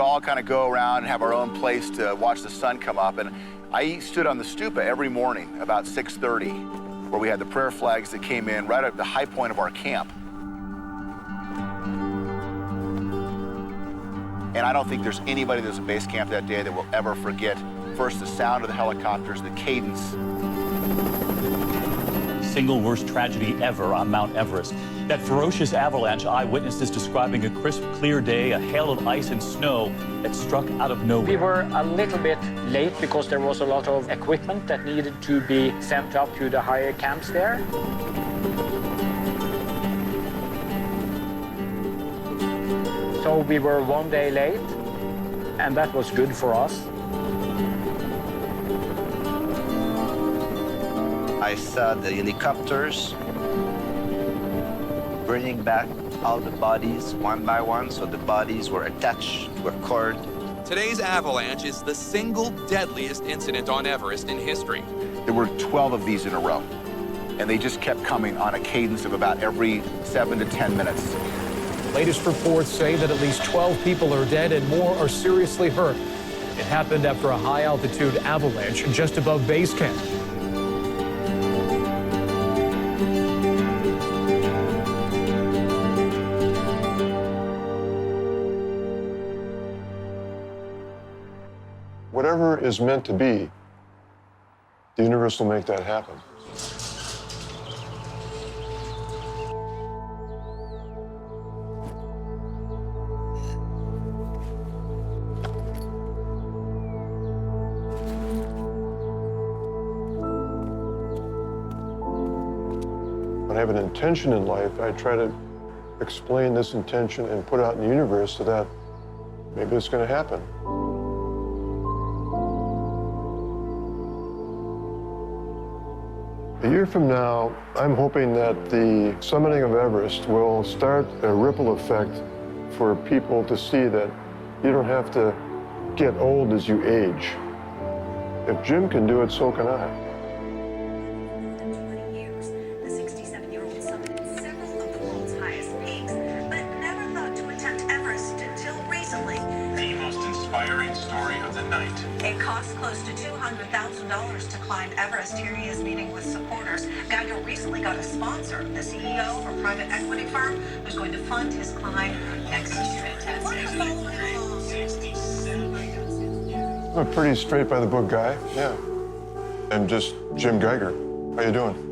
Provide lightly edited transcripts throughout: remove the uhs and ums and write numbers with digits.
all kind of go around and have our own place to watch the sun come up. And I stood on the stupa every morning about 6:30, where we had the prayer flags that came in right at the high point of our camp. And I don't think there's anybody that was at base camp that day that will ever forget, first, the sound of the helicopters, the cadence. Single worst tragedy ever on Mount Everest. That ferocious avalanche eyewitnesses describing a crisp, clear day, a hail of ice and snow that struck out of nowhere. We were a little bit late because there was a lot of equipment that needed to be sent up to the higher camps there. So we were 1 day late, and that was good for us. I saw the helicopters bringing back all the bodies one by one, so the bodies were attached to a cord. Today's avalanche is the single deadliest incident on Everest in history. There were 12 of these in a row, and they just kept coming on a cadence of about every 7 to 10 minutes. Latest reports say that at least 12 people are dead and more are seriously hurt. It happened after a high-altitude avalanche just above base camp. Whatever is meant to be, the universe will make that happen. When I have an intention in life, I try to explain this intention and put it out in the universe so that maybe it's going to happen. A year from now, I'm hoping that the summiting of Everest will start a ripple effect for people to see that you don't have to get old as you age. If Jim can do it, so can I. It costs close to $200,000 to climb Everest. Here he is meeting with supporters. Geiger recently got a sponsor, the CEO of a private equity firm, who's going to fund his climb next year. I'm a pretty straight-by-the-book guy, yeah. I'm just Jim Geiger. How you doing?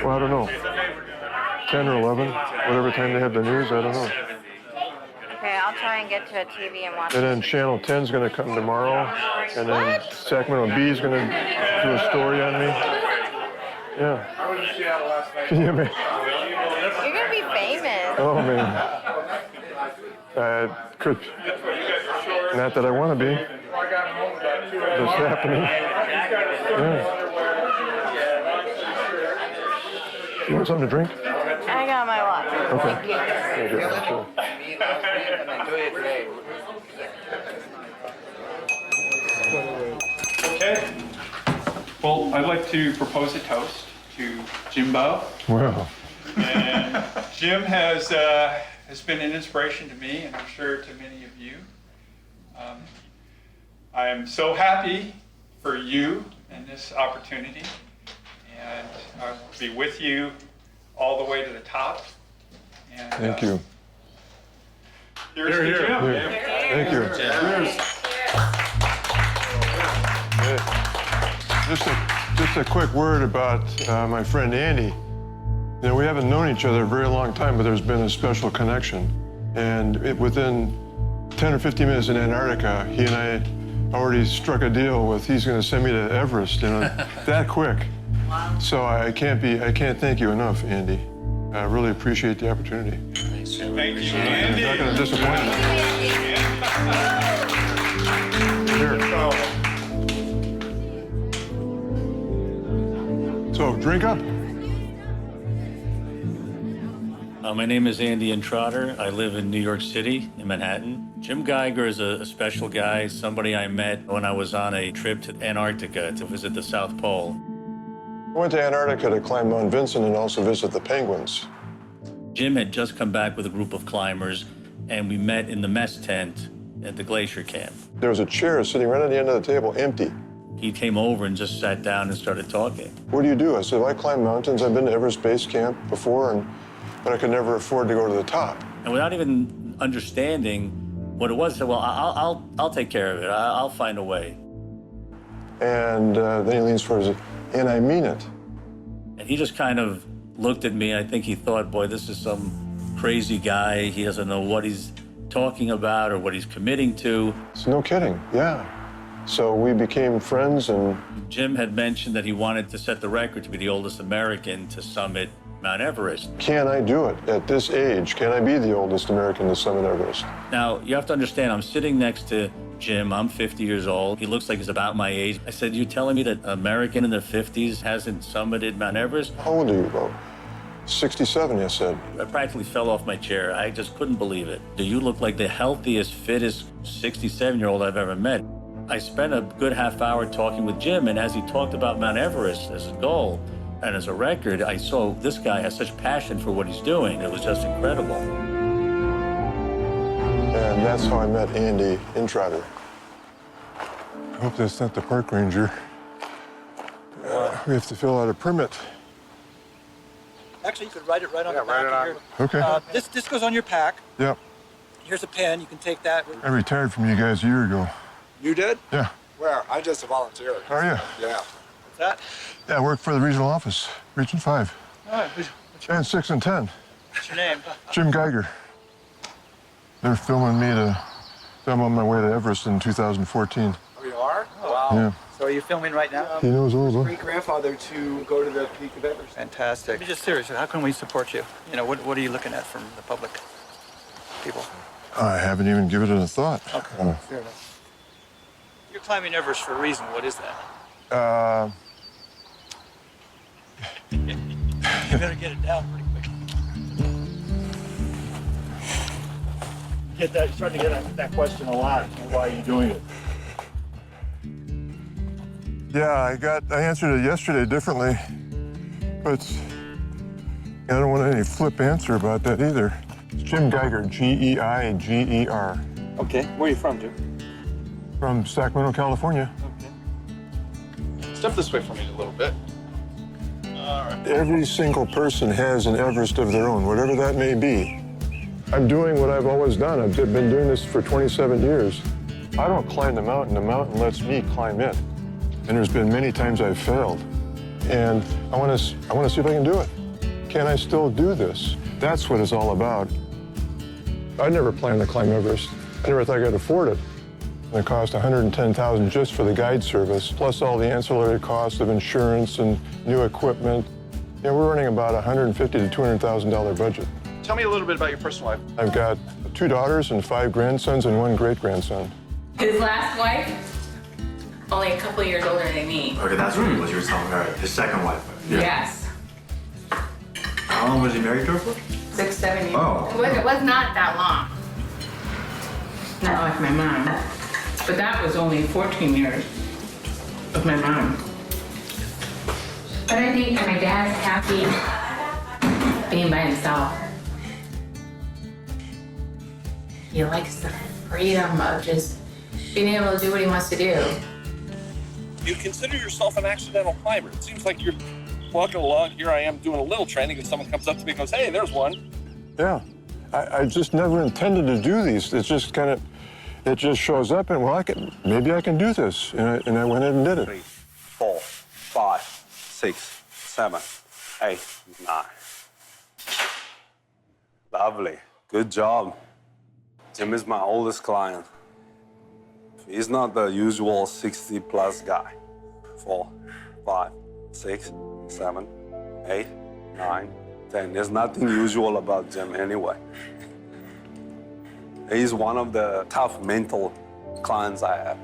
Well, I don't know. 10 or 11, whatever time they have the news, I don't know. Okay, I'll try and get to a TV and watch. And then Channel 10's going to come tomorrow. And then Sacramento B's going to do a story on me. Yeah. I was in Seattle last night. Can you imagine? You're going to be famous. Oh, man. I could. Not that I want to be. But it's happening. Yeah. You want something to drink? I got my water. Okay. Thank you. Sure. Okay. Well, I'd like to propose a toast to Jimbo. Wow. And Jim has been an inspiration to me, and I'm sure to many of you. I am so happy for you and this opportunity, and I'll be with you all the way to the top. And, Thank you. Here's to Jim. Thank you. Just a quick word about my friend Andy. You know, we haven't known each other a very long time, but there's been a special connection. And within 10 or 15 minutes in Antarctica, he and I already struck a deal with he's going to send me to Everest, you know, that quick. Wow. So I can't thank you enough, Andy. I really appreciate the opportunity. Thank you, I'm not going to disappoint you. Here. So, drink up. My name is Andy Trotter. I live in New York City, in Manhattan. Jim Geiger is a special guy, somebody I met when I was on a trip to Antarctica to visit the South Pole. I went to Antarctica to climb Mount Vincent and also visit the penguins. Jim had just come back with a group of climbers, and we met in the mess tent at the glacier camp. There was a chair sitting right at the end of the table, empty. He came over and just sat down and started talking. What do? I said, well, I climb mountains. I've been to Everest Base Camp before, but I could never afford to go to the top. And without even understanding what it was, I said, well, I'll take care of it. I'll find a way. And then he leans forward and says, and I mean it. And he just kind of looked at me. I think he thought, boy, this is some crazy guy. He doesn't know what he's talking about or what he's committing to. It's no kidding, yeah. So we became friends, and Jim had mentioned that he wanted to set the record to be the oldest American to summit Mount Everest. Can I do it at this age? Can I be the oldest American to summit Everest? Now, you have to understand, I'm sitting next to Jim. I'm 50 years old. He looks like he's about my age. I said, you telling me that an American in their 50s hasn't summited Mount Everest? How old are you, about 67, you said. I practically fell off my chair. I just couldn't believe it. You look like the healthiest, fittest 67-year-old I've ever met. I spent a good half hour talking with Jim, and as he talked about Mount Everest as a goal and as a record, I saw this guy has such passion for what he's doing. It was just incredible. And that's how I met Andy Trotter. I hope that's not the park ranger. We have to fill out a permit. Actually, you could write it right on the back of here. Okay. This goes on your pack. Yep. Here's a pen. You can take that. I retired from you guys a year ago. You did? Yeah. Where? I'm just a volunteer. Are you? Yeah. What's that? Yeah, I work for the regional office, Region 5. All right. And 6 and 10. What's your name? Jim Geiger. They're filming me I'm on my way to Everest in 2014. Oh, you are? Oh, wow. Yeah. So are you filming right now? He knows all of Great-grandfather to go to the peak of Everest. Fantastic. Be just serious. How can we support you? You know, what are you looking at from the public people? I haven't even given it a thought. Okay, fair enough. You're climbing Everest for a reason. What is that? You better get it down pretty quick. You're starting to get that question a lot. Why are you doing it? Yeah, I answered it yesterday differently, but I don't want any flip answer about that either. It's Jim Geiger, Geiger. Okay. Where are you from, Jim? From Sacramento, California. Okay. Step this way for me a little bit. All right. Every single person has an Everest of their own, whatever that may be. I'm doing what I've always done. I've been doing this for 27 years. I don't climb the mountain lets me climb it. And there's been many times I've failed. And I want to see if I can do it. Can I still do this? That's what it's all about. I never planned to climb Everest. I never thought I could afford it. It cost $110,000 just for the guide service, plus all the ancillary costs of insurance and new equipment. Yeah, we're running about $150,000 to $200,000 budget. Tell me a little bit about your personal life. I've got 2 daughters and 5 grandsons and 1 great-grandson. His last wife, only a couple of years older than me. Okay, that's what you were telling her. His second wife. Yeah. Yes. How long was he married to her for? 6, 7 years. Oh. It was not that long. Not like my mom. But that was only 14 years with my mom. But I think my dad's happy being by himself. He likes the freedom of just being able to do what he wants to do. You consider yourself an accidental climber. It seems like you're walking along, here I am doing a little training, and someone comes up to me and goes, hey, there's one. Yeah, I just never intended to do these. It's just kind of, it just shows up and, well, maybe I can do this. And I went in and did it. 3, 4, 5, 6, 7, 8, 9. Lovely. Good job. Jim is my oldest client. He's not the usual 60-plus guy. 4, 5, 6, 7, 8, 9, Then there's nothing usual about Jim anyway. He's one of the tough mental clients I have.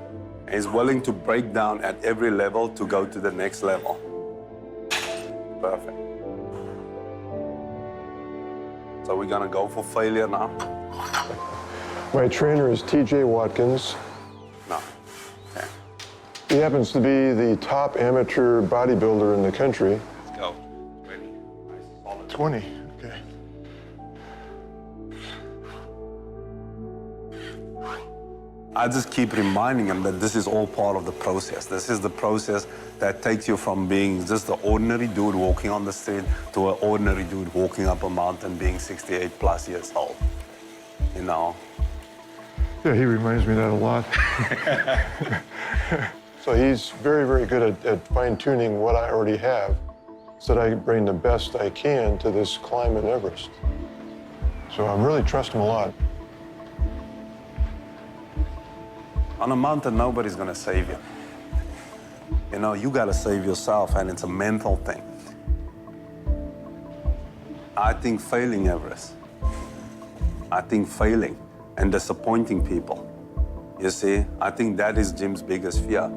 He's willing to break down at every level to go to the next level. Perfect. So we're gonna go for failure now? My trainer is TJ Watkins. No. Okay. He happens to be the top amateur bodybuilder in the country. Let's go. 20. Nice, solid. 20, okay. I just keep reminding him that this is all part of the process. This is the process that takes you from being just the ordinary dude walking on the street to an ordinary dude walking up a mountain being 68 plus years old. You know? Yeah, he reminds me of that a lot. So he's very, very good at fine-tuning what I already have so that I can bring the best I can to this climb in Everest. So I really trust him a lot. On a mountain, nobody's gonna save you. You know, you gotta save yourself, and it's a mental thing. I think failing Everest, I think failing and disappointing people, you see, I think that is Jim's biggest fear.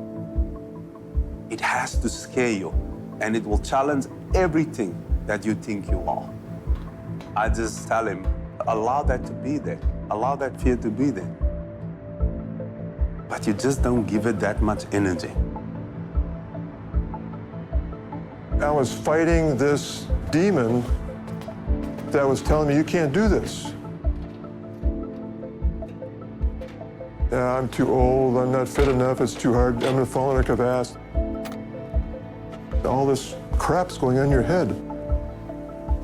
It has to scare you, and it will challenge everything that you think you are. I just tell him, allow that to be there. Allow that fear to be there. But you just don't give it that much energy. I was fighting this demon that was telling me, you can't do this. Yeah, I'm too old, I'm not fit enough, it's too hard, I'm gonna fall in a crevasse. All this crap's going on in your head.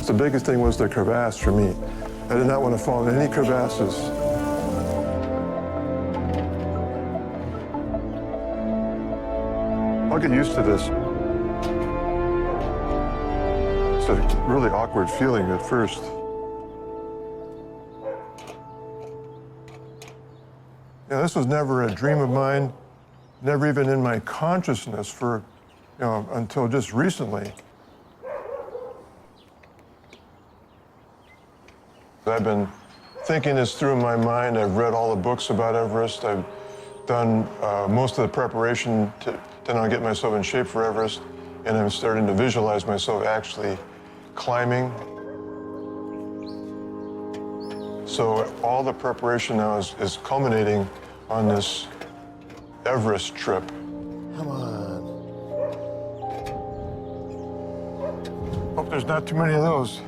The biggest thing was the crevasse for me. I did not want to fall in any crevasses. I'll get used to this. It's a really awkward feeling at first. Yeah, this was never a dream of mine, never even in my consciousness for, until just recently. I've been thinking this through in my mind. I've read all the books about Everest. I've done most of the preparation to now get myself in shape for Everest, and I'm starting to visualize myself actually climbing. So all the preparation now is culminating on this Everest trip. Come on. Hope there's not too many of those.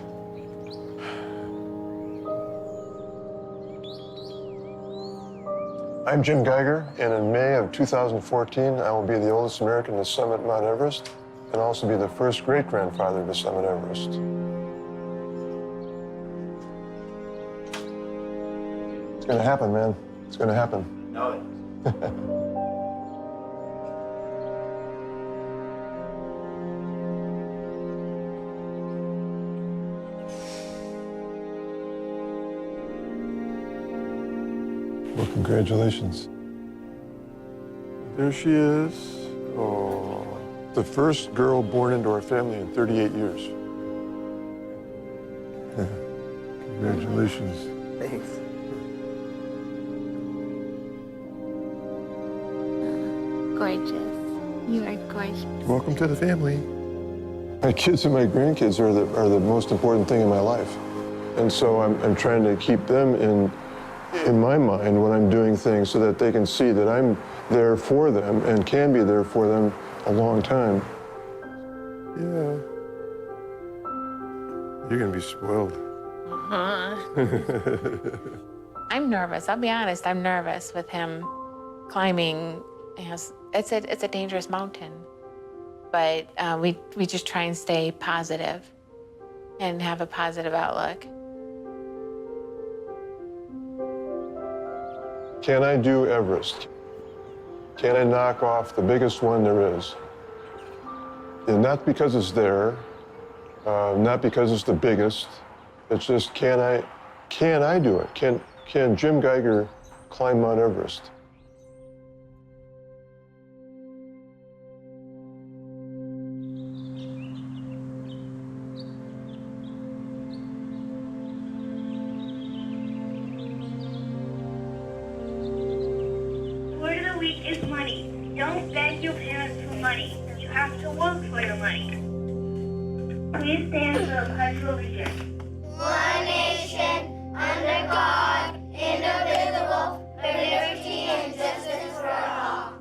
I'm Jim Geiger, and in May of 2014, I will be the oldest American to summit Mount Everest, and also be the first great-grandfather to summit Everest. It's gonna happen, man. It's gonna happen. Know it. Well, congratulations. There she is. Oh, the first girl born into our family in 38 years. Congratulations. Thanks. Gorgeous. You are gorgeous. Welcome to the family. My kids and my grandkids are the most important thing in my life. And so I'm trying to keep them in my mind when I'm doing things so that they can see that I'm there for them and can be there for them a long time. Yeah. You're gonna be spoiled. I'm nervous. I'll be honest. I'm nervous with him climbing. It's a dangerous mountain, but we just try and stay positive and have a positive outlook. Can I do Everest? Can I knock off the biggest one there is? And not because it's there, not because it's the biggest. It's just, can I do it? Can Jim Geiger climb Mount Everest? Don't beg your parents for money. You have to work for your money. Please stand for the Pledge of Allegiance. One nation, under God, indivisible, with liberty and justice for all.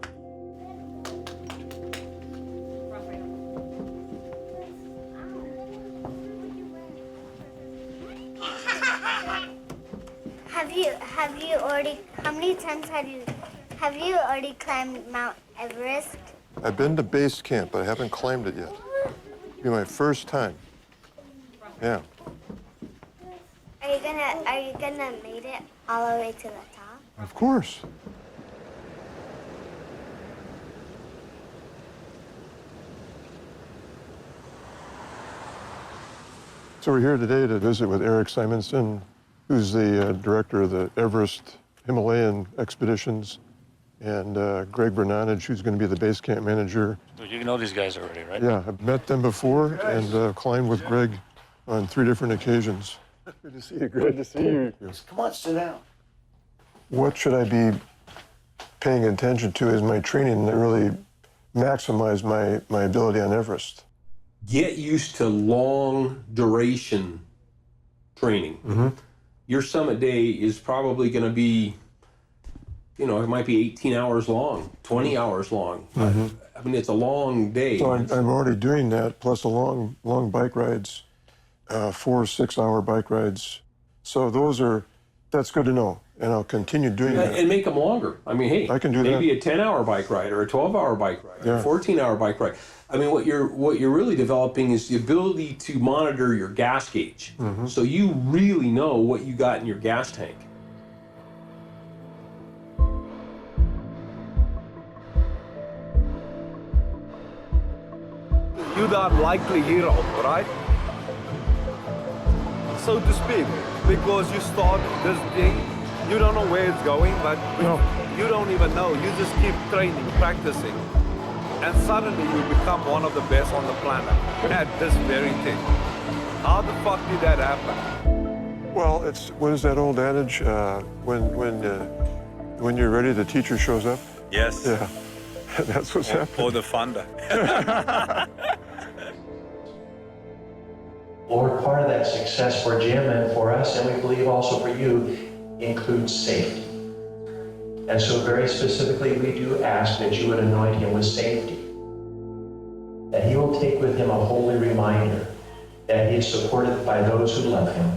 Have you already, how many times have you already climbed Mount Everest? I've been to base camp, but I haven't climbed it yet. It'll be my first time. Yeah. Are you gonna make it all the way to the top? Of course. So we're here today to visit with Eric Simonson, who's the director of the Everest Himalayan expeditions, and Greg Bernanage, who's going to be the base camp manager. You know these guys already, right? Yeah, I've met them before and climbed with Greg on 3 different occasions. Good to see you, Greg. Good to see you. Come on, sit down. What should I be paying attention to as my training that really maximize my ability on Everest? Get used to long duration training. Mm-hmm. Your summit day is probably going to be, it might be 18 hours long, 20 hours long. Mm-hmm. I mean, it's a long day. So I'm already doing that, plus a long bike rides, 4 6-hour bike rides. So that's good to know, and I'll continue doing that. And make them longer. I mean, hey, I can do maybe that. a 10-hour bike ride or a 12-hour bike ride, Yeah. or a 14-hour bike ride. I mean, what you're really developing is the ability to monitor your gas gauge. Mm-hmm. So you really know what you got in your gas tank. You're the unlikely hero, right? So to speak, because you start this thing, you don't know where it's going, but you don't even know. You just keep training, practicing, and suddenly you become one of the best on the planet at this very thing. How the fuck did that happen? Well, what is that old adage? When you're ready, the teacher shows up. Yes. Yeah, that's what's happening. Or the funder. Lord, part of that success for Jim and for us, and we believe also for you, includes safety. And so very specifically, we do ask that you would anoint him with safety, that he will take with him a holy reminder that he is supported by those who love him,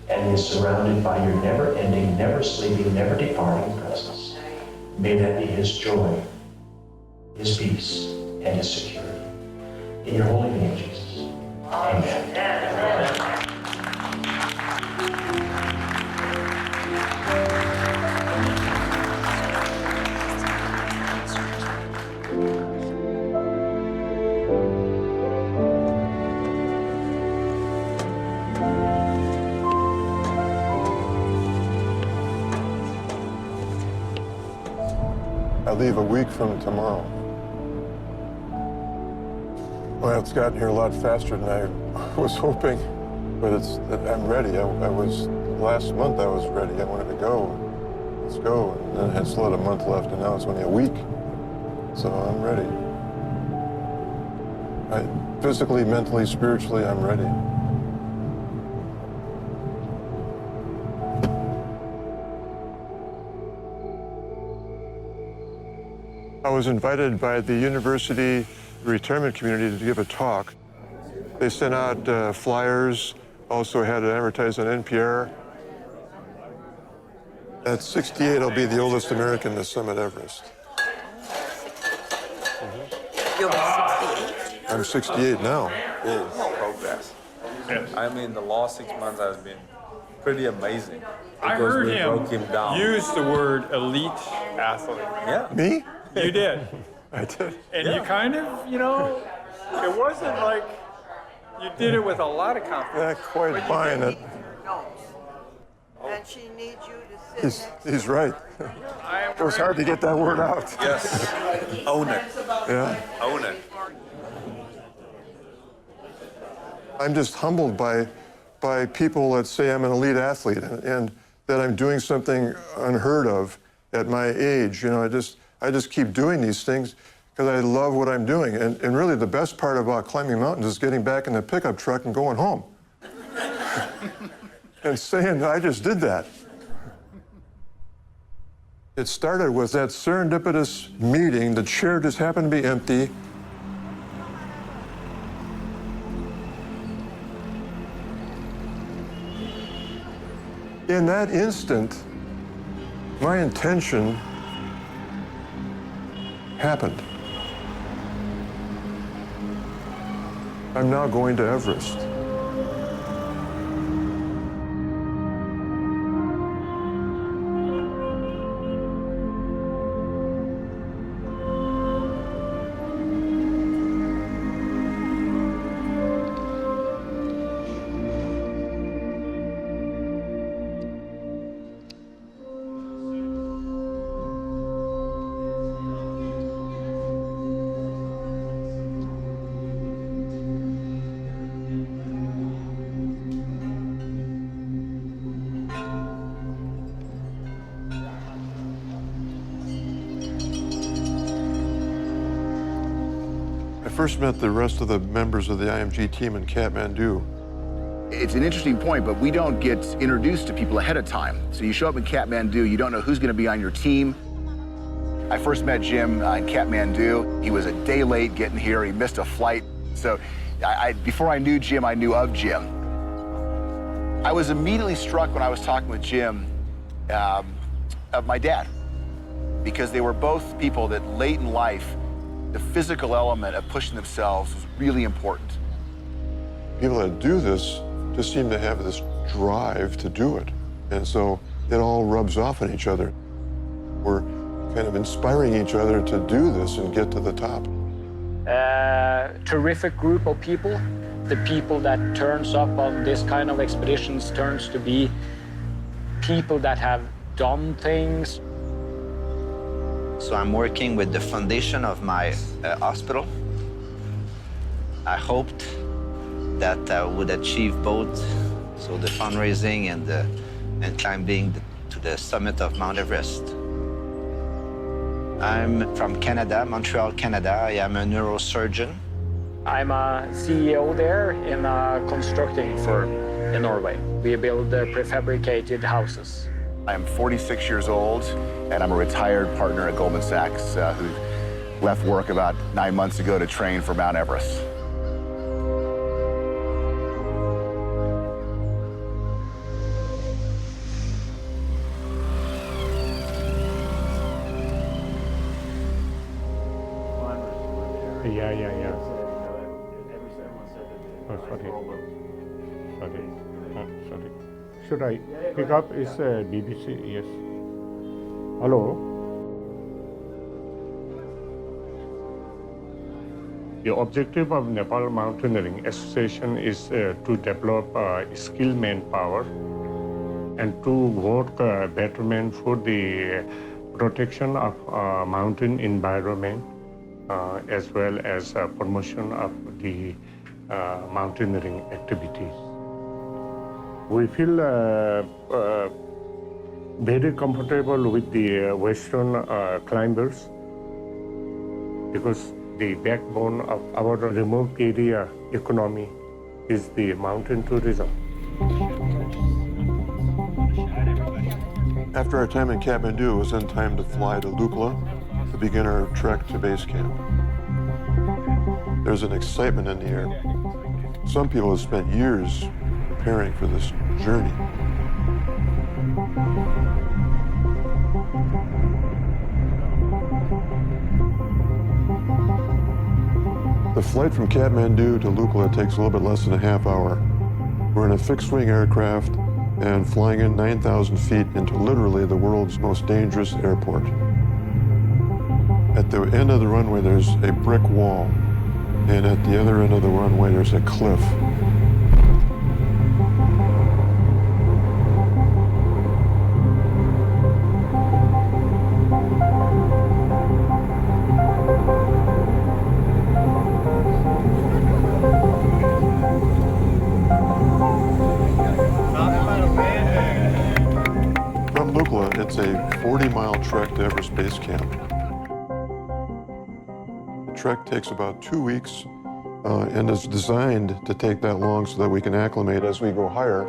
and he is surrounded by your never-ending, never-sleeping, never-departing presence. May that be his joy, his peace, and his security. In your holy name, Jesus. Amen. I leave a week from tomorrow. Well, it's gotten here a lot faster than I was hoping, but I'm ready. Last month I was ready. I wanted to go. Let's go. And then I had still had a month left, and now it's only a week. So I'm ready. Physically, mentally, spiritually, I'm ready. I was invited by the university retirement community to give a talk. They sent out flyers, also had it advertised on NPR. At 68, I'll be the oldest American to summit Everest. You'll be 68? I'm 68 now. Is progress. I mean, the last 6 months has been pretty amazing. I because heard we broke him down. use the word elite athlete. Yeah. Me? You did. I did. And you kind of, it wasn't like you did it with a lot of confidence. Not quite buying it. And she needs you to sit. He's right. It was hard to get that word out. Yes. Own it. Yeah. Own it. I'm just humbled by people that say I'm an elite athlete and that I'm doing something unheard of at my age. I just keep doing these things because I love what I'm doing. And really the best part about climbing mountains is getting back in the pickup truck and going home. And saying, I just did that. It started with that serendipitous meeting. The chair just happened to be empty. In that instant, my intention happened. I'm now going to Everest. I first met the rest of the members of the IMG team in Kathmandu. It's an interesting point, but we don't get introduced to people ahead of time. So you show up in Kathmandu, you don't know who's going to be on your team. I first met Jim in Kathmandu. He was a day late getting here. He missed a flight. So before I knew Jim, I knew of Jim. I was immediately struck when I was talking with Jim of my dad, because they were both people that late in life, the physical element of pushing themselves was really important. People that do this just seem to have this drive to do it. And so it all rubs off on each other. We're kind of inspiring each other to do this and get to the top. Terrific group of people. The people that turns up on this kind of expeditions turns to be people that have done things. So I'm working with the foundation of my hospital. I hoped that I would achieve both, so the fundraising and climbing to the summit of Mount Everest. I'm from Canada, Montreal, Canada. I am a neurosurgeon. I'm a CEO there in a constructing firm in Norway. We build prefabricated houses. I'm 46 years old, and I'm a retired partner at Goldman Sachs who left work about 9 months ago to train for Mount Everest. Yeah. Oh, sorry. Sorry. Should I pick up? Is BBC? Yes. Hello? The objective of Nepal Mountaineering Association is to develop skilled manpower and to work betterment for the protection of mountain environment as well as promotion of the mountaineering activities. We feel very comfortable with the Western climbers because the backbone of our remote area economy is the mountain tourism. After our time in Kathmandu, it was then time to fly to Lukla to begin our trek to base camp. There's an excitement in the air. Some people have spent years preparing for this journey. The flight from Kathmandu to Lukla takes a little bit less than a half hour. We're in a fixed-wing aircraft and flying in 9,000 feet into literally the world's most dangerous airport. At the end of the runway, there's a brick wall, and at the other end of the runway, there's a cliff. From Lukla, it's a 40-mile trek to Everest Base Camp. trek takes about 2 weeks and is designed to take that long so that we can acclimate as we go higher.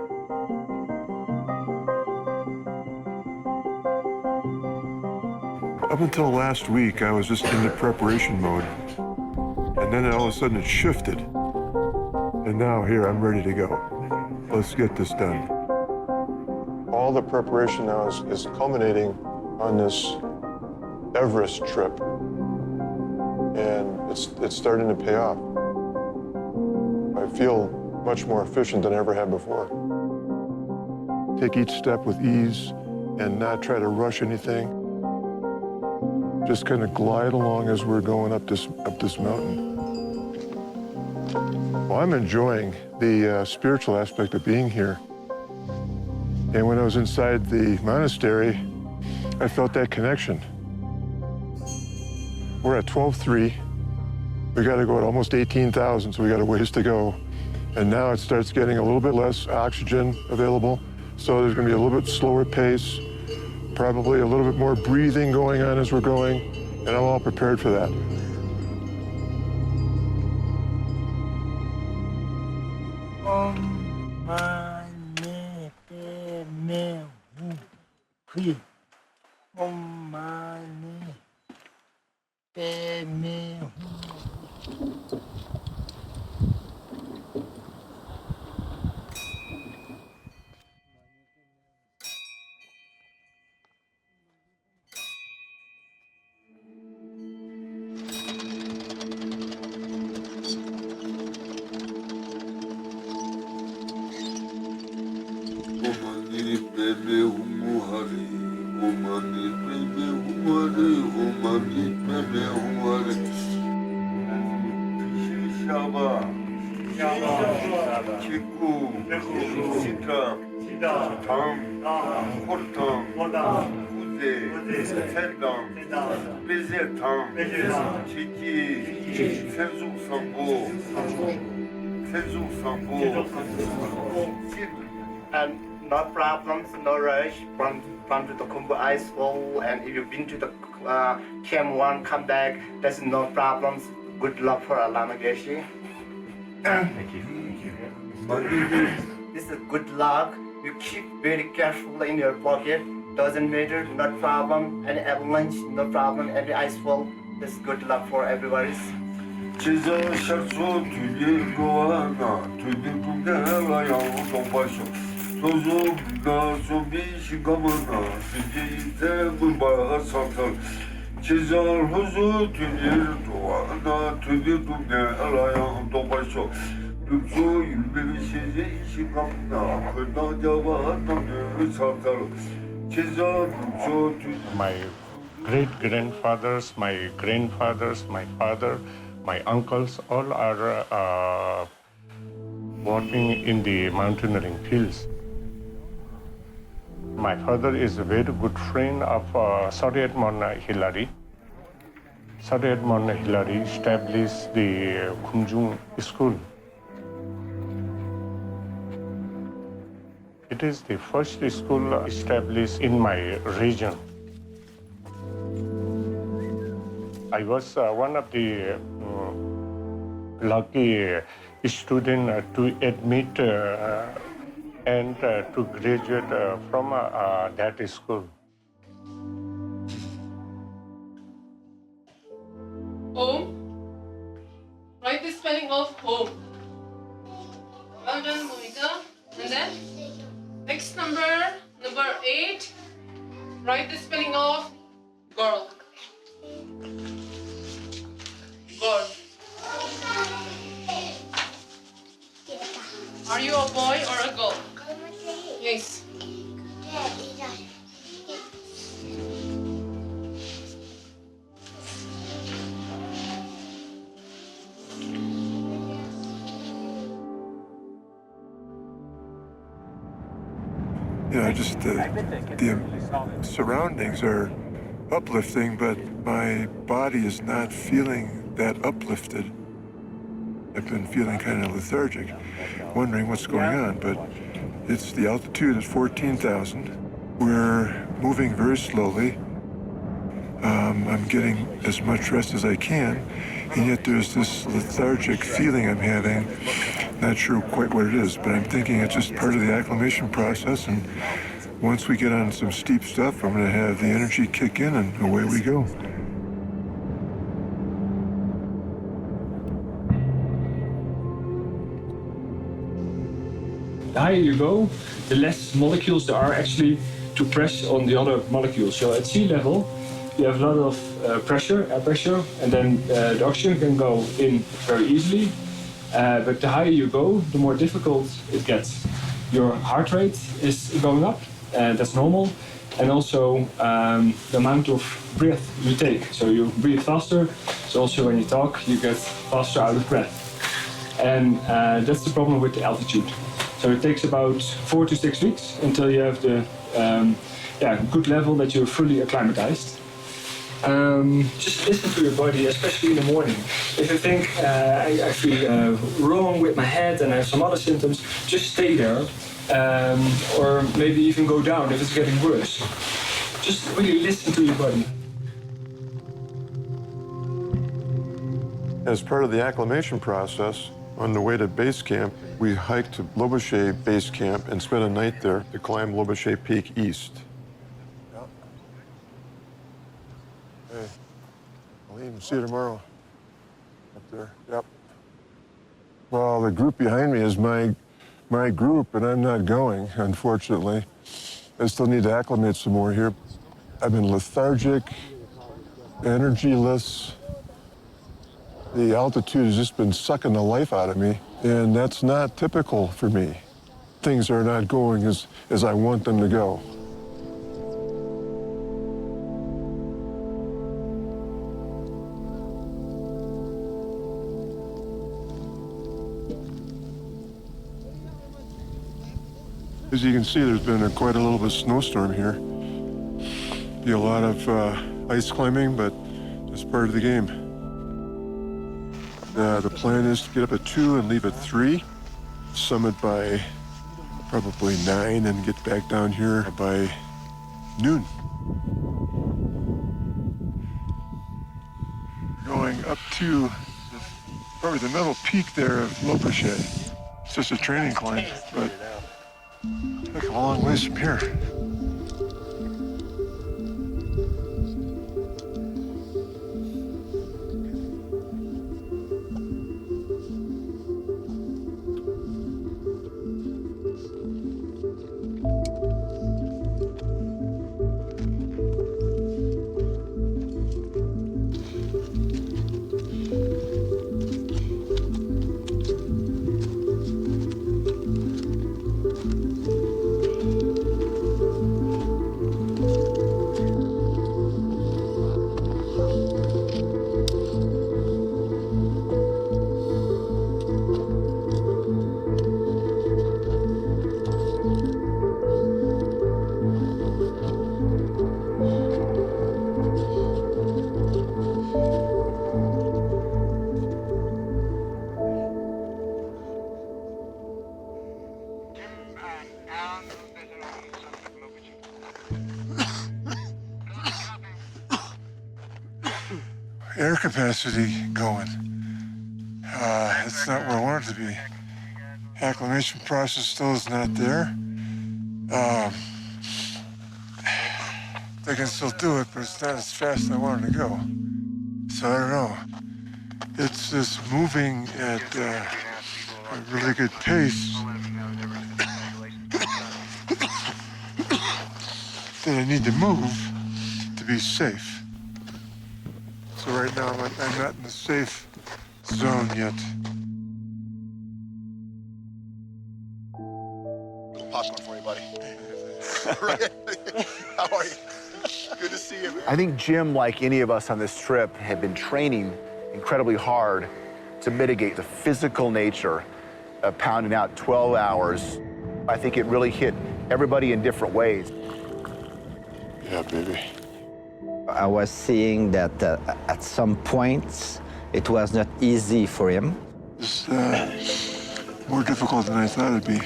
Up until last week, I was just in the preparation mode. And then all of a sudden it shifted. And now here, I'm ready to go. Let's get this done. All the preparation now is culminating on this Everest trip. And it's starting to pay off. I feel much more efficient than I ever have before. Take each step with ease and not try to rush anything. Just kind of glide along as we're going up this mountain. Well, I'm enjoying the spiritual aspect of being here. And when I was inside the monastery, I felt that connection. We're at 12,300. We got to go at almost 18,000, so we got a ways to go. And now it starts getting a little bit less oxygen available, so there's going to be a little bit slower pace, probably a little bit more breathing going on as we're going, and I'm all prepared for that. And no problems, no rush from to the Kumbu ice wall. And if you've been to the Camp 1, come back. There's no problems. Good luck for Lama Geshe. Thank you. This is good luck. You keep very careful in your pocket. Doesn't matter, no problem. Any avalanche, no problem. Any ice fall. This is good luck for everybody. My great-grandfathers, my grandfathers, my father, my uncles, all are working in the mountaineering fields. My father is a very good friend of Sir Hillary. Sir Hillary established the Kunjung School. It is the first school established in my region. I was one of the lucky students to admit and to graduate from that school. Home. Write the spelling of home. Well done, Monica. And then, next number 8. Write the spelling of girl. Girl. Are you a boy or a girl? Yes. You know, just the surroundings are uplifting, but my body is not feeling that uplifted. I've been feeling kind of lethargic, wondering what's going on, but it's the altitude is 14,000. We're moving very slowly. I'm getting as much rest as I can, and yet there's this lethargic feeling I'm having. Not sure quite what it is, but I'm thinking it's just part of the acclimation process, and once we get on some steep stuff, I'm going to have the energy kick in, and away we go. The higher you go, the less molecules there are actually to press on the other molecules. So at sea level, you have a lot of pressure, air pressure, and then the oxygen can go in very easily. But the higher you go, the more difficult it gets. Your heart rate is going up, that's normal, and also the amount of breath you take. So you breathe faster, so also when you talk, you get faster out of breath. And that's the problem with the altitude. So it takes about 4 to 6 weeks until you have the good level that you're fully acclimatized. Just listen to your body, especially in the morning. If you think I feel wrong with my head and I have some other symptoms, just stay there, or maybe even go down if it's getting worse. Just really listen to your body. As part of the acclimation process, on the way to base camp, we hiked to Lobuche Base Camp and spent a night there to climb Lobuche Peak East. Hey, I'll even see you tomorrow. Up there, yep. Well, the group behind me is my group, and I'm not going, unfortunately. I still need to acclimate some more here. I've been lethargic, energyless. The altitude has just been sucking the life out of me, and that's not typical for me. Things are not going as I want them to go. As you can see, there's been quite a little bit of snowstorm here. Be a lot of ice climbing, but it's part of the game. The plan is to get up at 2 and leave at 3, summit by probably 9, and get back down here by noon. Going up to probably the middle peak there of Lobuche. It's just a training climb, but took a long ways from here. Air capacity going. It's not where I want it to be. Acclimation process still is not there. They can still do it, but it's not as fast as I wanted to go. So I don't know. It's just moving at a really good pace that I need to move to be safe. So right now, I'm not in the safe zone yet. Popcorn for you, buddy. How are you? Good to see you, man. I think Jim, like any of us on this trip, had been training incredibly hard to mitigate the physical nature of pounding out 12 hours. I think it really hit everybody in different ways. Yeah, baby. I was seeing that at some points it was not easy for him. It's more difficult than I thought it'd be.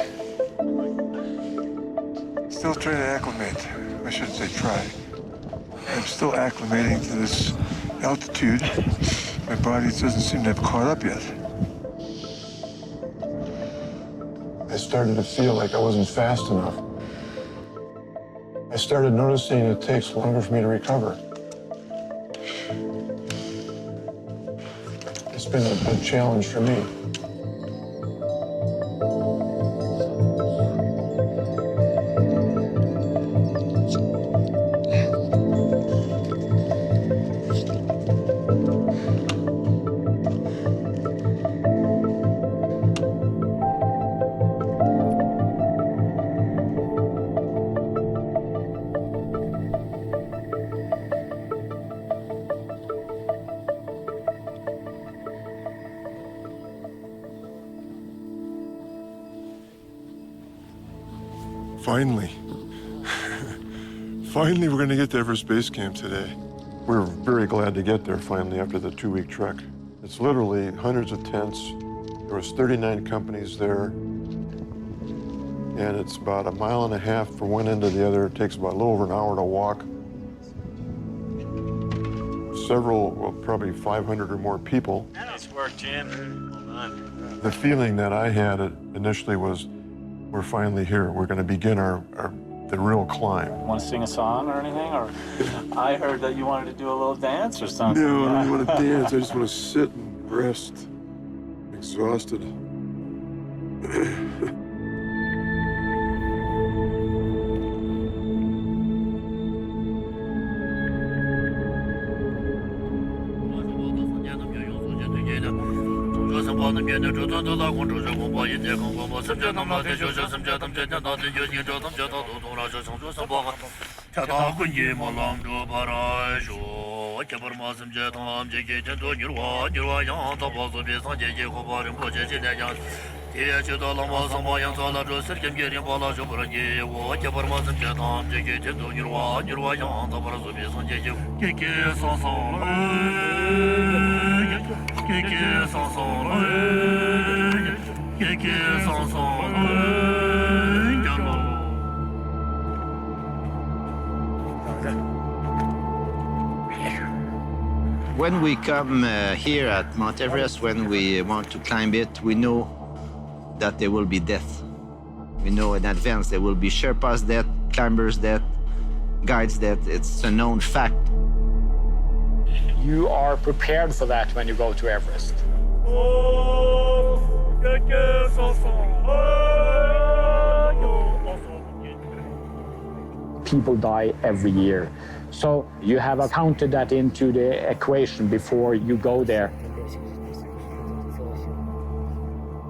Still trying to acclimate. I shouldn't say try. I'm still acclimating to this altitude. My body doesn't seem to have caught up yet. I started to feel like I wasn't fast enough. I started noticing it takes longer for me to recover. It's been a challenge for me. Finally. Finally, we're going to get to Everest Base Camp today. We're very glad to get there finally after the 2-week trek. It's literally hundreds of tents. There was 39 companies there. And it's about 1.5 miles from one end to the other. It takes about a little over an hour to walk. Several, well, probably 500 or more people. Nice work, Jim. Hold on. The feeling that I had initially was, we're finally here. We're going to begin the real climb. Want to sing a song or anything? Or I heard that you wanted to do a little dance or something. No, I don't want to dance. I just want to sit and rest. I'm exhausted. When we come here at Mount Everest, when we want to climb it, we know that there will be death. We know in advance there will be Sherpas death, climbers death, guides death. It's a known fact. You are prepared for that when you go to Everest. People die every year. So you have accounted that into the equation before you go there.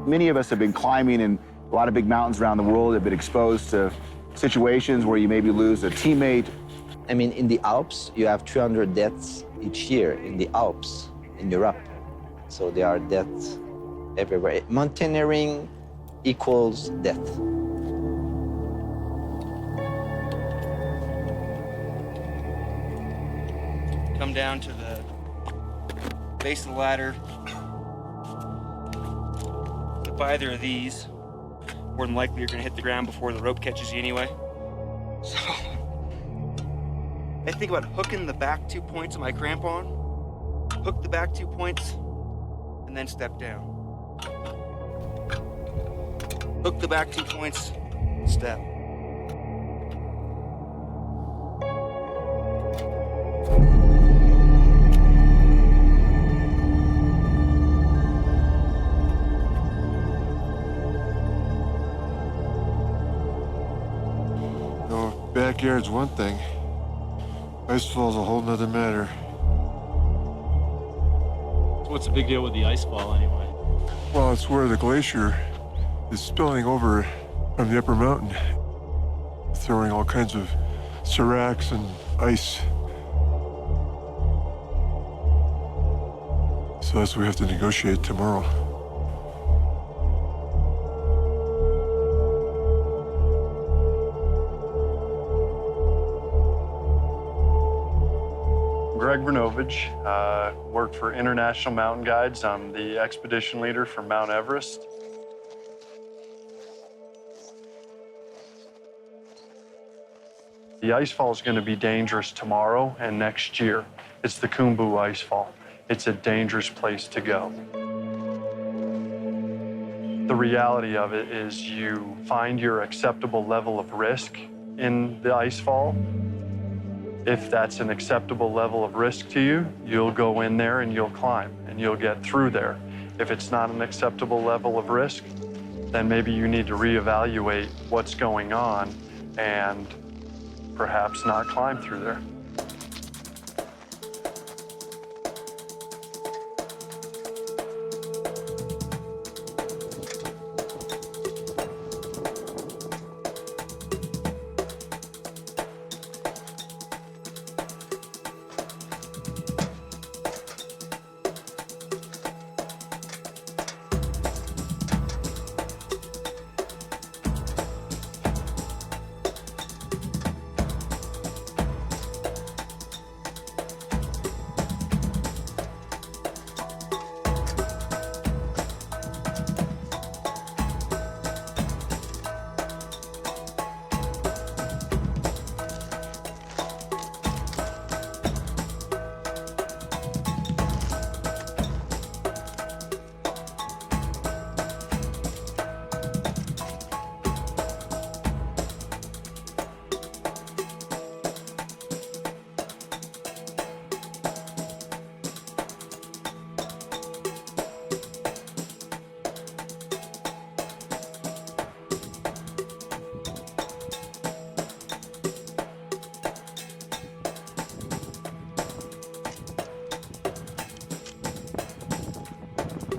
Many of us have been climbing in a lot of big mountains around the world, have been exposed to situations where you maybe lose a teammate. I mean, in the Alps, you have 300 deaths each year in the Alps, in Europe. So there are deaths everywhere. Mountaineering equals death. Come down to the base of the ladder. If either of these, more than likely you're gonna hit the ground before the rope catches you anyway. So, I think about hooking the back 2 points of my crampon, hook the back 2 points, and then step down. Hook the back 2 points, step. Backyard's one thing. Icefall's a whole nother matter. What's the big deal with the ice fall anyway? Well, it's where the glacier is spilling over from the upper mountain, throwing all kinds of seracs and ice. So that's what we have to negotiate tomorrow. Greg Vernovich, worked for International Mountain Guides. I'm the expedition leader for Mount Everest. The ice fall is going to be dangerous tomorrow and next year. It's the Khumbu ice fall. It's a dangerous place to go. The reality of it is you find your acceptable level of risk in the ice fall. If that's an acceptable level of risk to you, you'll go in there and you'll climb and you'll get through there. If it's not an acceptable level of risk, then maybe you need to reevaluate what's going on and perhaps not climb through there.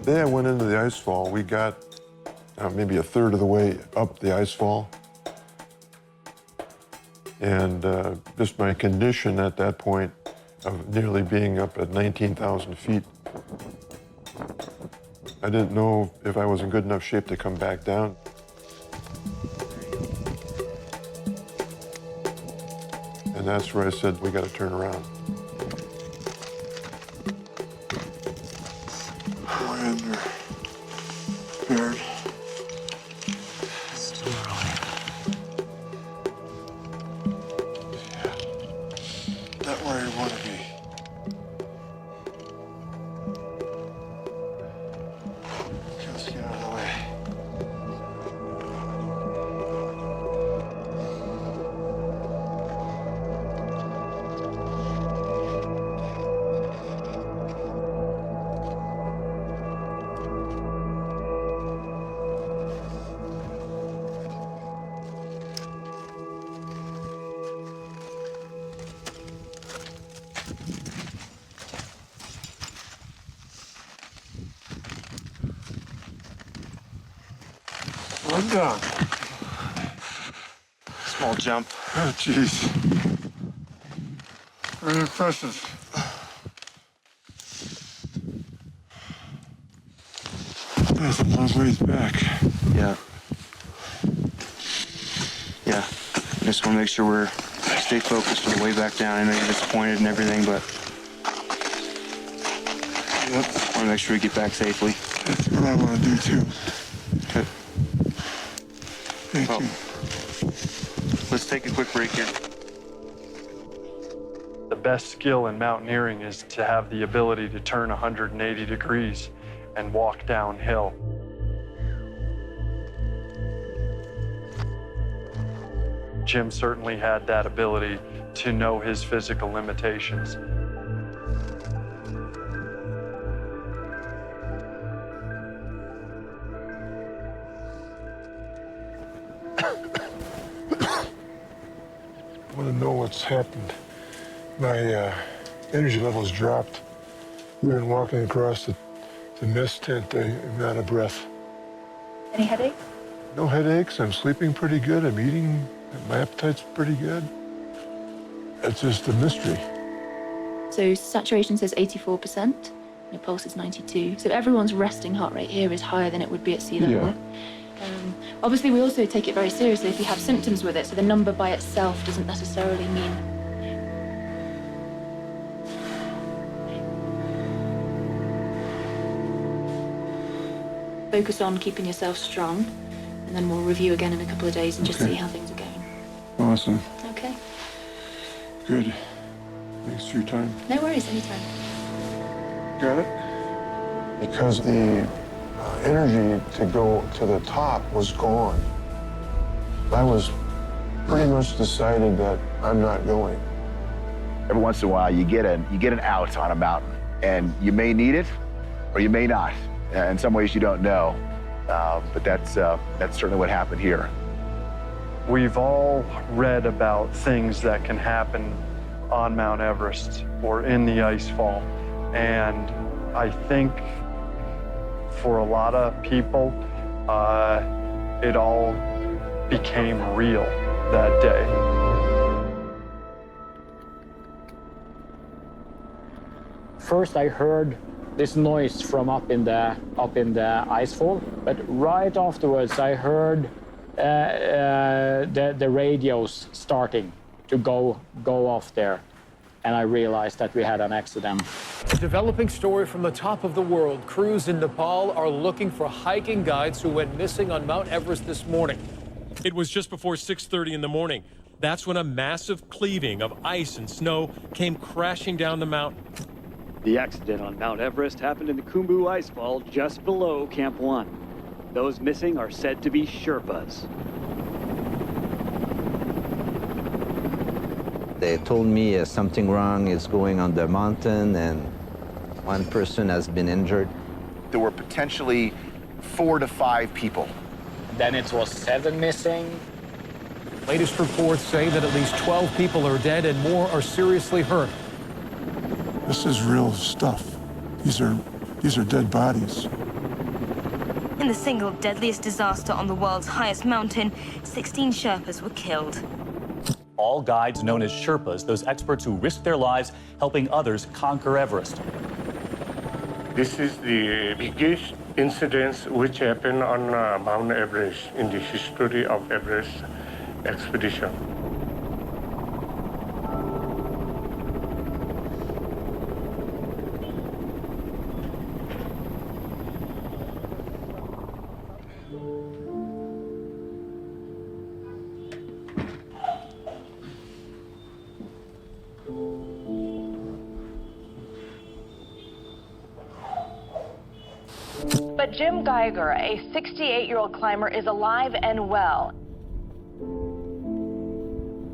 The day I went into the ice fall, we got maybe a third of the way up the ice fall. And just my condition at that point of nearly being up at 19,000 feet, I didn't know if I was in good enough shape to come back down. And that's where I said, we got to turn around. Prepared. Still early. Yeah. Not where you want to be. Just get out of the way. I'm down. Small jump. Oh, jeez. Very impressive. That's a long ways back. Yeah. Yeah. I just want to make sure we're stay focused on the way back down. I know you're disappointed and everything, but yep. I want to make sure we get back safely. That's what I want to do too. Okay. Thank you. Let's take a quick break here. The best skill in mountaineering is to have the ability to turn 180 degrees and walk downhill. Jim certainly had that ability to know his physical limitations. I want to know what's happened. My energy levels dropped. Even walking across the mist tent, I'm out of breath. Any headache? No headaches. I'm sleeping pretty good. I'm eating. My appetite's pretty good. It's just a mystery. So saturation says 84%, your pulse is 92. So everyone's resting heart rate here is higher than it would be at sea level. Yeah. Obviously, we also take it very seriously if you have symptoms with it, so the number by itself doesn't necessarily mean. Focus on keeping yourself strong, and then we'll review again in a couple of days and just see how things are going. Awesome. Okay. Good. Thanks for your time. No worries, anytime. Got it? Because the energy to go to the top was gone. I was pretty much decided that I'm not going. Every once in a while, you get an out on a mountain, and you may need it, or you may not. In some ways, you don't know, but that's certainly what happened here. We've all read about things that can happen on Mount Everest or in the ice fall, and I think for a lot of people, it all became real that day. First, I heard this noise from up in the icefall, but right afterwards, I heard the radios starting to go off there, and I realized that we had an accident. A developing story from the top of the world. Crews in Nepal are looking for hiking guides who went missing on Mount Everest this morning. It was just before 6:30 in the morning. That's when a massive cleaving of ice and snow came crashing down the mountain. The accident on Mount Everest happened in the Khumbu Icefall just below Camp 1. Those missing are said to be Sherpas. They told me something wrong is going on the mountain and one person has been injured. There were potentially 4 to 5 people. Then it was 7 missing. Latest reports say that at least 12 people are dead and more are seriously hurt. This is real stuff. These are dead bodies. In the single deadliest disaster on the world's highest mountain, 16 Sherpas were killed. All guides known as Sherpas, those experts who risk their lives helping others conquer Everest. This is the biggest incident which happened on Mount Everest in the history of Everest expedition. But Jim Geiger, a 68-year-old climber, is alive and well.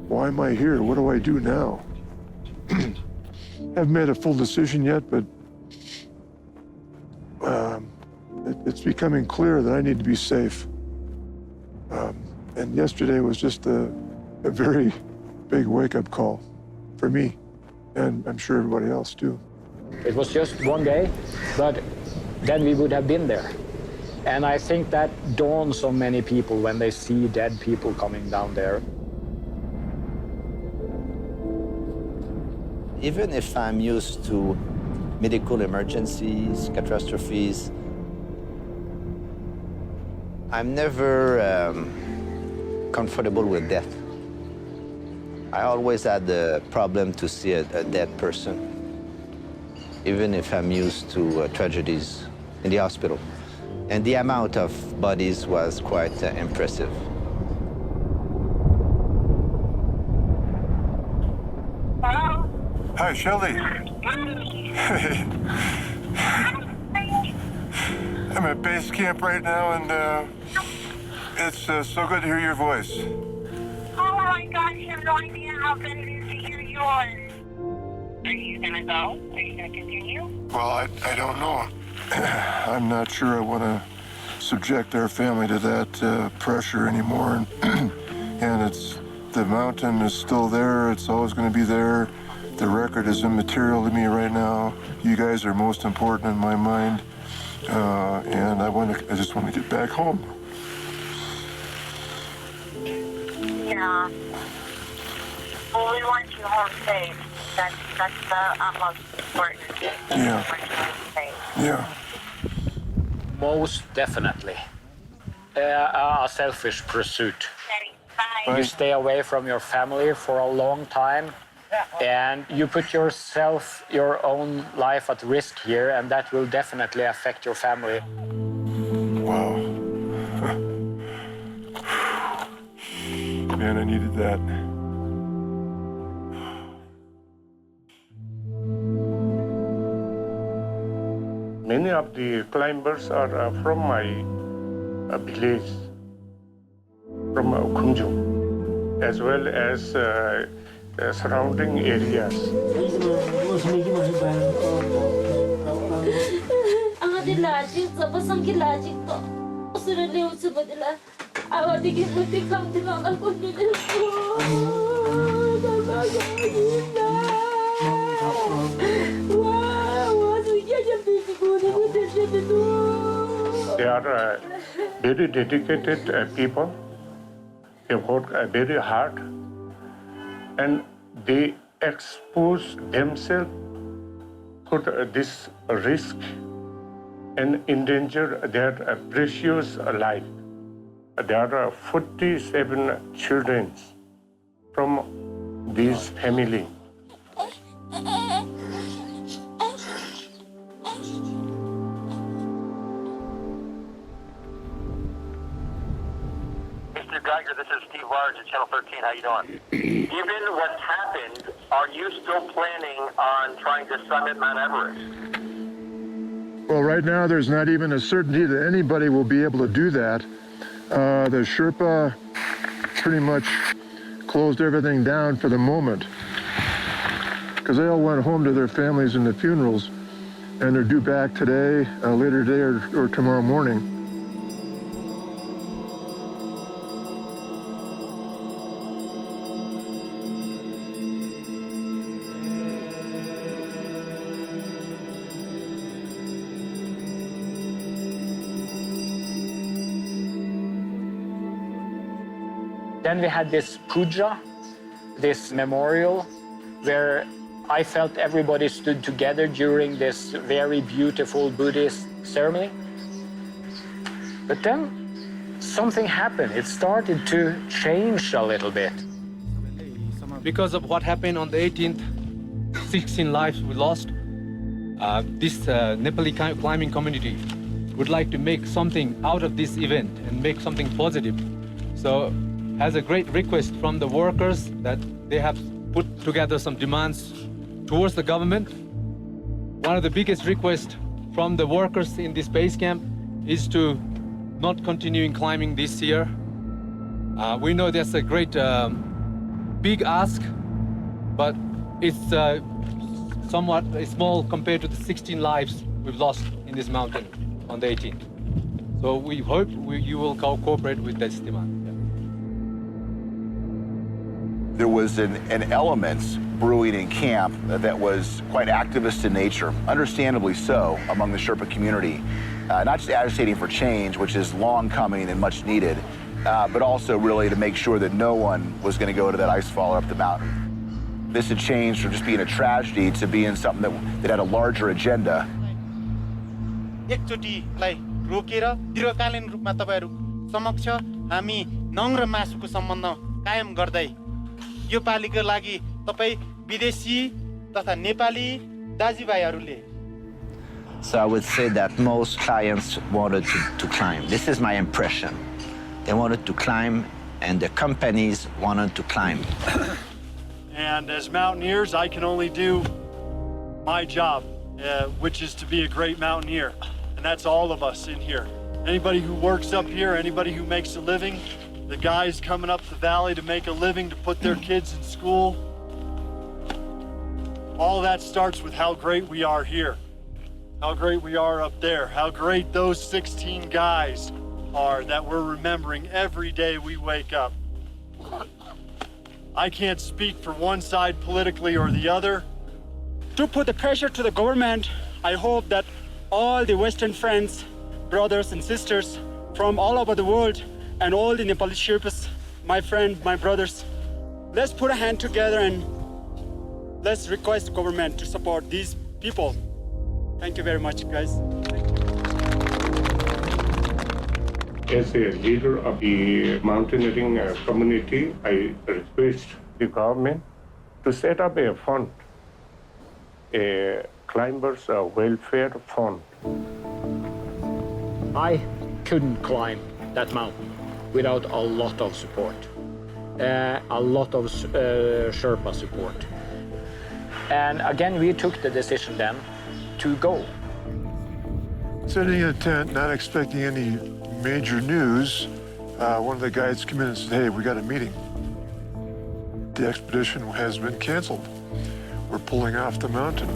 Why am I here? What do I do now? Haven't made a full decision yet, but it's becoming clear that I need to be safe. And yesterday was just a very big wake-up call for me, and I'm sure everybody else too. It was just one day, but then we would have been there. And I think that dawns on many people when they see dead people coming down there. Even if I'm used to medical emergencies, catastrophes, I'm never comfortable with death. I always had the problem to see a dead person, even if I'm used to tragedies in the hospital. And the amount of bodies was quite impressive. Hi, Shelly. Hey. I'm at base camp right now, and it's so good to hear your voice. Oh my gosh, you have no idea how good it is to hear yours. Are you gonna go? Are you gonna continue? Well, I don't know. I'm not sure I want to subject our family to that pressure anymore. And the mountain is still there. It's always going to be there. The record is immaterial to me right now. You guys are most important in my mind. And I just want to get back home. Yeah. Well, we want you home safe. That's the utmost important. Yeah. We want you home safe. Yeah. Most definitely. A selfish pursuit. Bye. You stay away from your family for a long time, and you put yourself, your own life at risk here, and that will definitely affect your family. Wow. Man, I needed that. Many of the climbers are from my village, from Kumju, as well as surrounding areas. They are very dedicated people. They work very hard, and they expose themselves to this risk and endanger their precious life. There are 47 children from this family. Mr. Geiger, this is Steve Large at Channel 13. How you doing? Given what's happened, are you still planning on trying to summit Mount Everest? Well, right now there's not even a certainty that anybody will be able to do that. The Sherpa pretty much closed everything down for the moment because they all went home to their families and the funerals, and they're due back today, later today or tomorrow morning. Then we had this puja, this memorial, where I felt everybody stood together during this very beautiful Buddhist ceremony. But then something happened. It started to change a little bit. Because of what happened on the 18th, 16 lives we lost, this Nepali climbing community would like to make something out of this event and make something positive. So, has a great request from the workers that they have put together some demands towards the government. One of the biggest requests from the workers in this base camp is to not continuing climbing this year. We know that's a great big ask, but it's somewhat small compared to the 16 lives we've lost in this mountain on the 18th. So we hope you will cooperate with this demand. There was an element brewing in camp that was quite activist in nature, understandably so, among the Sherpa community. Not just agitating for change, which is long coming and much needed, but also really to make sure that no one was going to go to that ice fall or up the mountain. This had changed from just being a tragedy to being something that had a larger agenda. एकचोटिलाई रोकेर दीर्घकालीन रूपमा तपाईहरु समक्ष हामी नङ र मासुको सम्बन्ध कायम गर्दै यो पालीको लागि तपाई विदेशी तथा Nepali दाजुभाइहरुले. So I would say that most clients wanted to climb. This is my impression. They wanted to climb and the companies wanted to climb. And as mountaineers, I can only do my job, which is to be a great mountaineer. And that's all of us in here. Anybody who works up here, anybody who makes a living, the guys coming up the valley to make a living, to put their kids in school. All that starts with how great we are here, how great we are up there, how great those 16 guys are that we're remembering every day we wake up. I can't speak for one side politically or the other. To put the pressure to the government, I hope that all the Western friends, brothers and sisters from all over the world, and all the Nepali Sherpas, my friends, my brothers, let's put a hand together and let's request the government to support these people. Thank you very much, guys. As a leader of the mountaineering community, I request the government to set up a fund, a climbers' welfare fund. I couldn't climb that mountain without a lot of support, a lot of Sherpa support. And again, we took the decision then to go. Sitting in a tent, not expecting any major news, one of the guides came in and said, hey, we got a meeting. The expedition has been canceled. We're pulling off the mountain.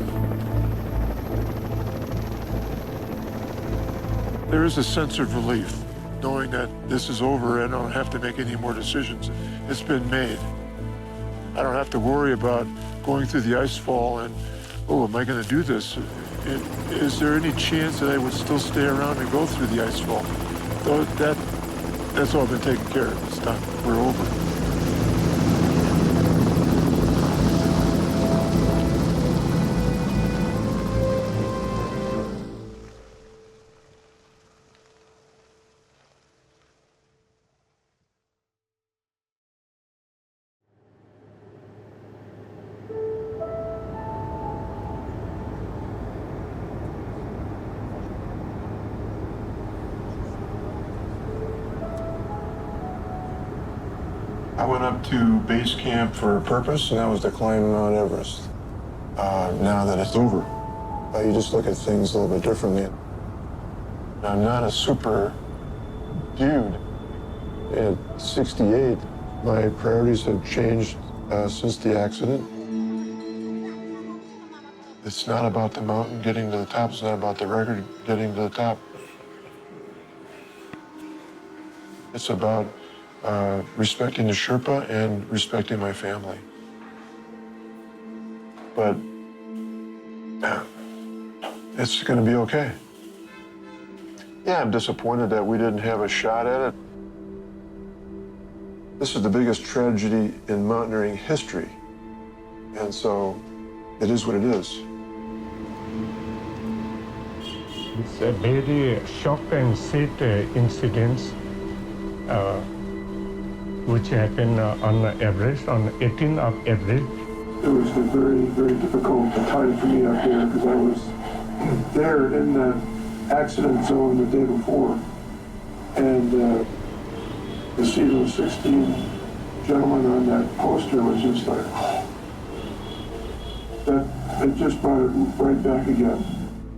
There is a sense of relief, knowing that this is over and I don't have to make any more decisions. It's been made. I don't have to worry about going through the ice fall and, oh, am I going to do this? Is there any chance that I would still stay around and go through the ice fall? Though that's all been taken care of. It's done. We're over. I went up to base camp for a purpose, and that was to climb Mount Everest. Now that it's over, you just look at things a little bit differently. I'm not a super dude. At 68, my priorities have changed since the accident. It's not about the mountain getting to the top. It's not about the record getting to the top. It's about respecting the Sherpa and respecting my family. But it's going to be okay. Yeah, I'm disappointed that we didn't have a shot at it. This is the biggest tragedy in mountaineering history. And so it is what it is. It's a very shock and sad incidents which happened on Everest, on 18th of April. It was a very, very difficult time for me up there because I was there in the accident zone the day before. And to see those 16 gentlemen on that poster was just like, that it just brought it right back again.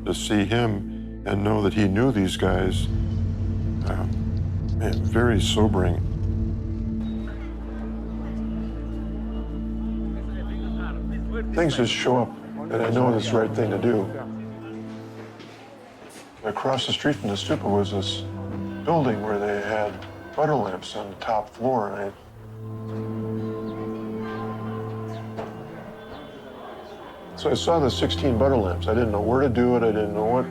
To see him and know that he knew these guys, very sobering. Things just show up, and I know it's the right thing to do. Across the street from the stupa was this building where they had butter lamps on the top floor, and so I saw the 16 butter lamps. I didn't know where to do it. I didn't know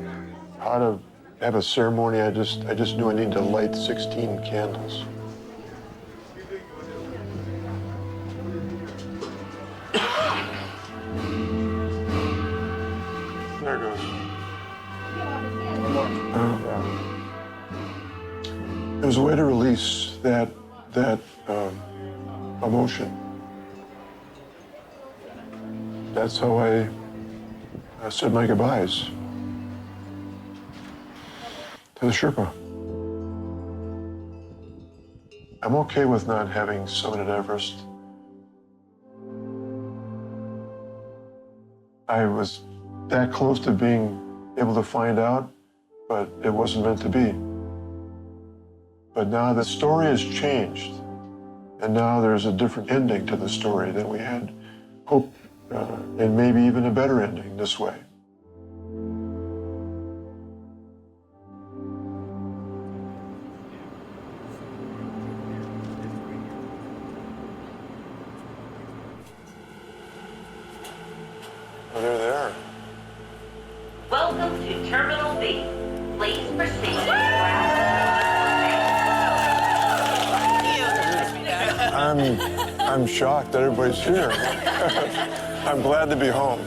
how to have a ceremony. I just knew I needed to light 16 candles. There it goes. It was a way to release that emotion. That's how I said my goodbyes to the Sherpa. I'm okay with not having summited Everest. I was that close to being able to find out, but it wasn't meant to be. But now the story has changed, and now there's a different ending to the story than we had hoped, and maybe even a better ending this way. Oh, there they are. Welcome to Terminal B. Please proceed. I'm shocked that everybody's here. I'm glad to be home.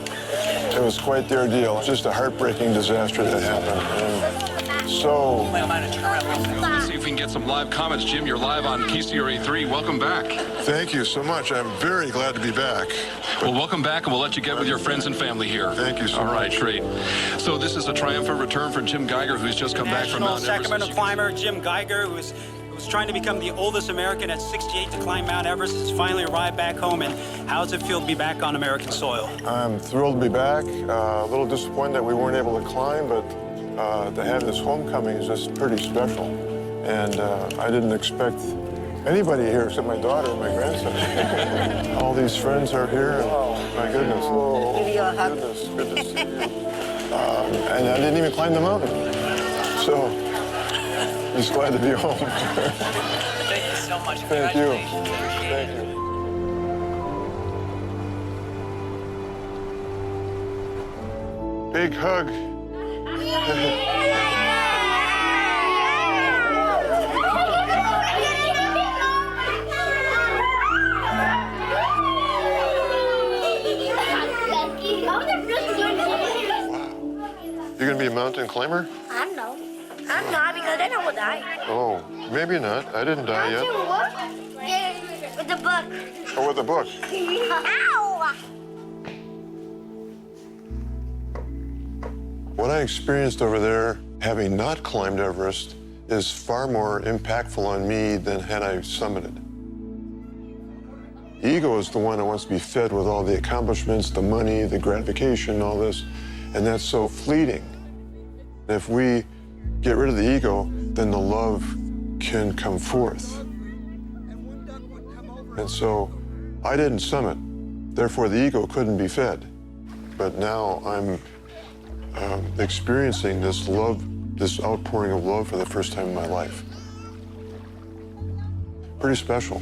It was quite the ordeal. Just a heartbreaking disaster that happened. And so... Let's see if we can get some live comments. Jim, you're live on KCRA 3. Welcome back. Thank you so much. I'm very glad to be back. Well, welcome back, and we'll let you get with your friends and family here. Thank you so much. All right, great. So this is a triumphant return for Jim Geiger, who's just come back from Mount Everest. Sacramento climber Jim Geiger, who was trying to become the oldest American at 68 to climb Mount Everest, has finally arrived back home. And how does it feel to be back on American soil? I'm thrilled to be back. A little disappointed that we weren't able to climb, but to have this homecoming is just pretty special. And I didn't expect anybody here except my daughter and my grandson. All these friends are here. And my goodness. Goodness, good to see you. And I didn't even climb the mountain. So, just glad to be home. Thank you so much. Thank you. Thank you. Big hug. You're gonna be a mountain climber? I don't know. I'm not because then I will die. Oh, maybe not. I didn't die yet. Yeah, with the book. Oh, with the book. Ow! What I experienced over there, having not climbed Everest, is far more impactful on me than had I summited. Ego is the one that wants to be fed with all the accomplishments, the money, the gratification, all this, and that's so fleeting. If we get rid of the ego, then the love can come forth. And so I didn't summit, therefore the ego couldn't be fed. But now I'm experiencing this love, this outpouring of love for the first time in my life. Pretty special.